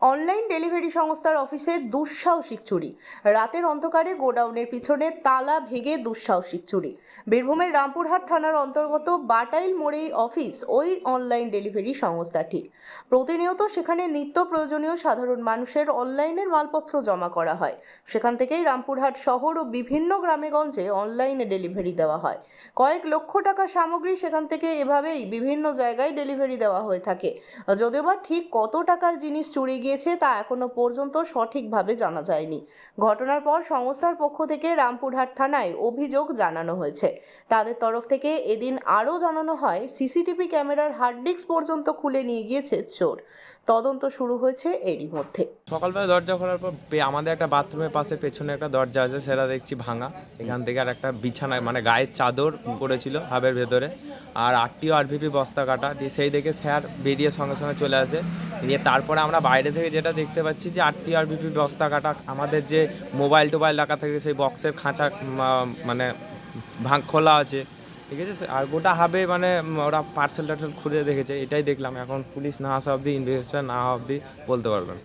Online delivery সংস্থার অফিসে দুঃসাহসিক চুরি। রাতের অন্ধকারে গোডাউনের পিছনে তালা ভেঙে দুঃসাহসিক চুরি। বীরভূমের রামপুরহাট থানার অন্তর্গত বাটাইল মোড়েই অফিস ওই অনলাইন ডেলিভারি সংস্থাটির। প্রতিনিয়ত সেখানে নিত্য প্রয়োজনীয় সাধারণ মানুষের অনলাইনের মালপত্র জমা করা হয়। সেখান থেকেই রামপুরহাট শহর ও বিভিন্ন গ্রামেগঞ্জে অনলাইনে ডেলিভারি দেওয়া হয়। কয়েক লক্ষ টাকা সামগ্রী সেখান থেকে এভাবেই বিভিন্ন জায়গায় ডেলিভারি দেওয়া হয়ে থাকে। যদিও বা ঠিক কত টাকার জিনিস চুরি গিয়েছে তা এখনো পর্যন্ত সঠিকভাবে জানা যায়নি। ঘটনার পর সংস্থার পক্ষ থেকে রামপুরহাট থানায় অভিযোগ জানানো হয়েছে। তাদের তরফ থেকে এদিন আরও জানানো হয়, সিসিটিভি ক্যামেরার হার্ড ডিস্ক পর্যন্ত খুলে নিয়ে গিয়েছে চোর। তদন্ত শুরু হয়েছে এরই মধ্যে। সকালবেলা দরজা খোলার পর আমাদের একটা বাথরুমের পাশে পেছনে একটা দরজা আছে, সেটা দেখছি ভাঙা। এখান থেকে আর একটা বিছানা মানে গায়ের চাদর পড়েছিল হাবের ভেতরে, আর আরটিও আরভিপি বস্তা কাটা দিয়ে সেই দেখে স্যার বেরিয়ে সঙ্গে সঙ্গে চলে আসে। দিয়ে তারপরে আমরা বাইরে থেকে যেটা দেখতে পাচ্ছি যে আরটিও আরভিপি বস্তা কাটা, আমাদের যে মোবাইল টোবাইল রাখা থাকে সেই বক্সের খাঁচা মানে ভাঙ খোলা আছে, ঠিক আছে। আর গোটা হাবে মানে ওরা পার্সেল টার্সেল খুলে দেখেছে, এটাই দেখলাম। এখন পুলিশ না আসা অবধি, ইনভেস্টিগেশন না হওয়া অবধি বলতে পারবেন।